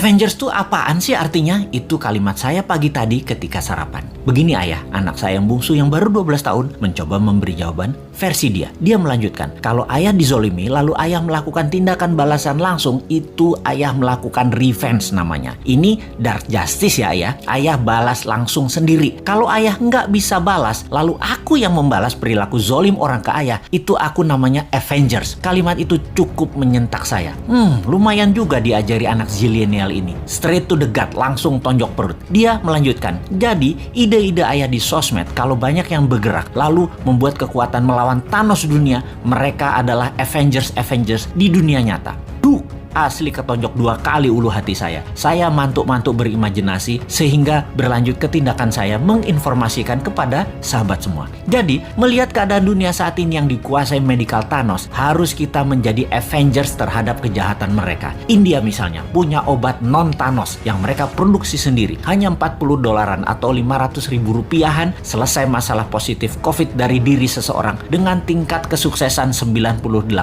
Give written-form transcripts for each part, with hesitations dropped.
Avengers tuh apaan sih artinya? Itu kalimat saya pagi tadi ketika sarapan. Begini ayah, anak saya yang bungsu yang baru 12 tahun mencoba memberi jawaban versi dia. Dia melanjutkan, kalau ayah dizolimi lalu ayah melakukan tindakan balasan langsung, itu ayah melakukan revenge namanya. Ini dark justice ya ayah. Ayah balas langsung sendiri. Kalau ayah nggak bisa balas, lalu aku yang membalas perilaku zolim orang ke ayah, itu aku namanya Avengers. Kalimat itu cukup menyentak saya. Lumayan juga diajari anak zilenial ini. Straight to the gut, langsung tonjok perut. Dia melanjutkan, jadi ide-ide ayah di sosmed kalau banyak yang bergerak lalu membuat kekuatan melawan Thanos dunia, mereka adalah Avengers di dunia nyata. Asli ketonjok 2 kali ulu hati saya. Saya mantuk-mantuk berimajinasi sehingga berlanjut ke tindakan saya menginformasikan kepada sahabat semua. Jadi, melihat keadaan dunia saat ini yang dikuasai medical Thanos, harus kita menjadi Avengers terhadap kejahatan mereka. India misalnya punya obat non-Thanos yang mereka produksi sendiri. Hanya $40 atau 500.000 rupiahan selesai masalah positif COVID dari diri seseorang dengan tingkat kesuksesan 98%.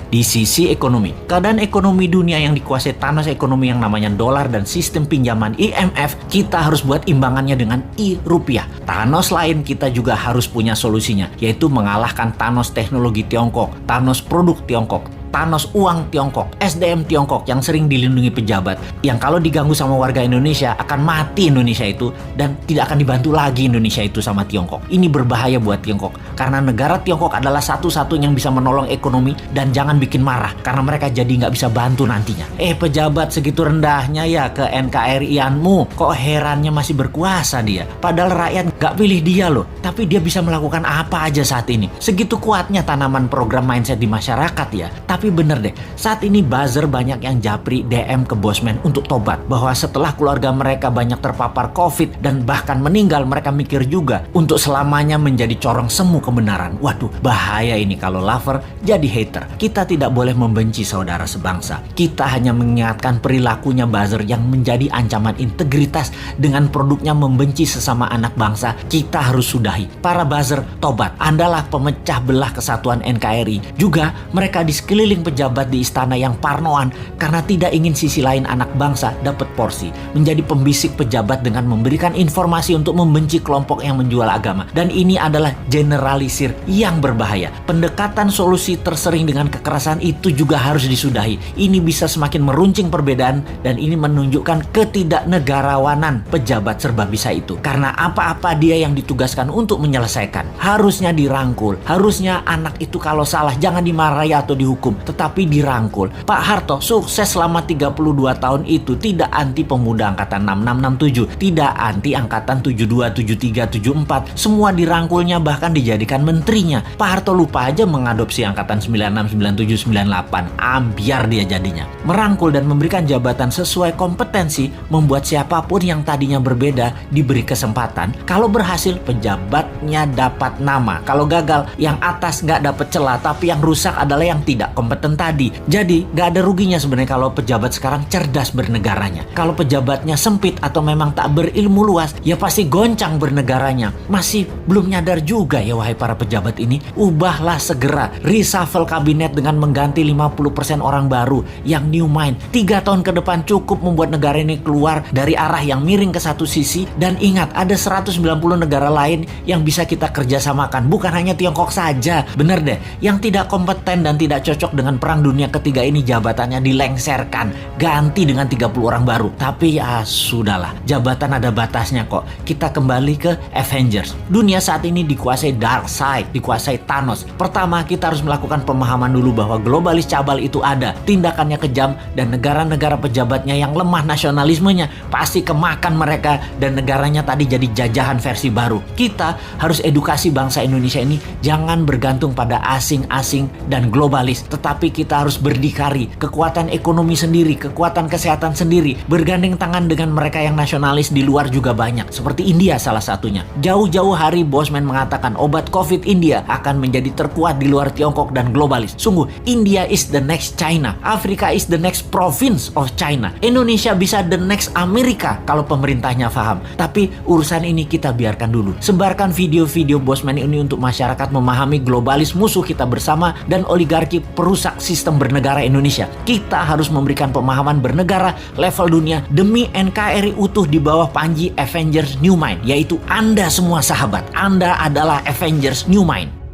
Di sisi ekonomi, keadaan ekonomi dunia yang dikuasai Thanos ekonomi yang namanya dolar dan sistem pinjaman IMF, kita harus buat imbangannya dengan rupiah. Thanos lain kita juga harus punya solusinya, yaitu mengalahkan Thanos teknologi Tiongkok, Thanos produk Tiongkok, Thanos uang Tiongkok, SDM Tiongkok yang sering dilindungi pejabat, yang kalau diganggu sama warga Indonesia akan mati Indonesia itu dan tidak akan dibantu lagi Indonesia itu sama Tiongkok. Ini berbahaya buat Tiongkok karena negara Tiongkok adalah satu-satunya yang bisa menolong ekonomi, dan jangan bikin marah karena mereka jadi nggak bisa bantu nantinya. Pejabat segitu rendahnya ya ke NKRI-anmu, kok herannya masih berkuasa dia, padahal rakyat nggak pilih dia loh, tapi dia bisa melakukan apa aja saat ini. Segitu kuatnya tanaman program mindset di masyarakat ya. Tapi bener deh, saat ini buzzer banyak yang japri DM ke Bosman untuk tobat, bahwa setelah keluarga mereka banyak terpapar COVID dan bahkan meninggal, mereka mikir juga untuk selamanya menjadi corong semu kebenaran. Waduh, bahaya ini kalau lover jadi hater. Kita tidak boleh membenci saudara sebangsa. Kita hanya mengingatkan perilakunya buzzer yang menjadi ancaman integritas dengan produknya membenci sesama anak bangsa. Kita harus sudahi. Para buzzer, tobat. Andalah pemecah belah kesatuan NKRI. Juga mereka di sekeliling pejabat di istana yang parnoan karena tidak ingin sisi lain anak bangsa dapat porsi, menjadi pembisik pejabat dengan memberikan informasi untuk membenci kelompok yang menjual agama. Dan ini adalah generalisir yang berbahaya. Pendekatan solusi tersering dengan kekerasan itu juga harus disudahi. Ini bisa semakin meruncing perbedaan, dan ini menunjukkan ketidaknegarawanan pejabat serba bisa itu. Karena apa-apa dia yang ditugaskan untuk menyelesaikan harusnya dirangkul. Harusnya anak itu kalau salah jangan dimarahi atau dihukum, tetapi dirangkul. Pak Harto sukses selama 32 tahun itu tidak anti pemuda angkatan 6667, tidak anti angkatan 72, 73, 74. Semua dirangkulnya, bahkan dijadikan menterinya. Pak Harto lupa aja mengadopsi angkatan 96, 97, 98. Ambiar dia jadinya. Merangkul dan memberikan jabatan sesuai kompetensi membuat siapapun yang tadinya berbeda diberi kesempatan. Kalau berhasil, pejabatnya dapat nama. Kalau gagal, yang atas nggak dapat celah, tapi yang rusak adalah yang tidak kompeten tadi. Jadi gak ada ruginya sebenarnya kalau pejabat sekarang cerdas bernegaranya. Kalau pejabatnya sempit atau memang tak berilmu luas, ya pasti goncang bernegaranya. Masih belum nyadar juga ya wahai para pejabat ini. Ubahlah segera, reshuffle kabinet dengan mengganti 50% orang baru yang new mind. 3 tahun ke depan cukup membuat negara ini keluar dari arah yang miring ke satu sisi. Dan ingat, ada 190 negara lain yang bisa kita kerjasamakan, bukan hanya Tiongkok saja. Bener deh, yang tidak kompeten dan tidak cocok dengan perang dunia ketiga ini jabatannya dilengserkan, ganti dengan 30 orang baru. Tapi ya sudahlah, jabatan ada batasnya kok. Kita kembali ke Avengers. Dunia saat ini dikuasai dark side, dikuasai Thanos. Pertama, kita harus melakukan pemahaman dulu bahwa globalis cabal itu ada, tindakannya kejam, dan negara-negara pejabatnya yang lemah nasionalismenya pasti kemakan mereka, dan negaranya tadi jadi jajahan versi baru. Kita harus edukasi bangsa Indonesia ini jangan bergantung pada asing-asing dan globalis, tetapi kita harus berdikari, kekuatan ekonomi sendiri, kekuatan kesehatan sendiri, bergandeng tangan dengan mereka yang nasionalis di luar juga banyak, seperti India salah satunya. Jauh-jauh hari Bosman mengatakan obat COVID India akan menjadi terkuat di luar Tiongkok dan globalis. Sungguh, India is the next China, Afrika is the next province of China, Indonesia bisa the next Amerika kalau pemerintahnya paham. Tapi urusan ini kita biarkan dulu. Sebarkan video video-video Bosman ini untuk masyarakat memahami globalis musuh kita bersama dan oligarki perusak sistem bernegara Indonesia. Kita harus memberikan pemahaman bernegara level dunia demi NKRI utuh di bawah panji Avengers New Mind, yaitu Anda semua sahabat. Anda adalah Avengers New Mind.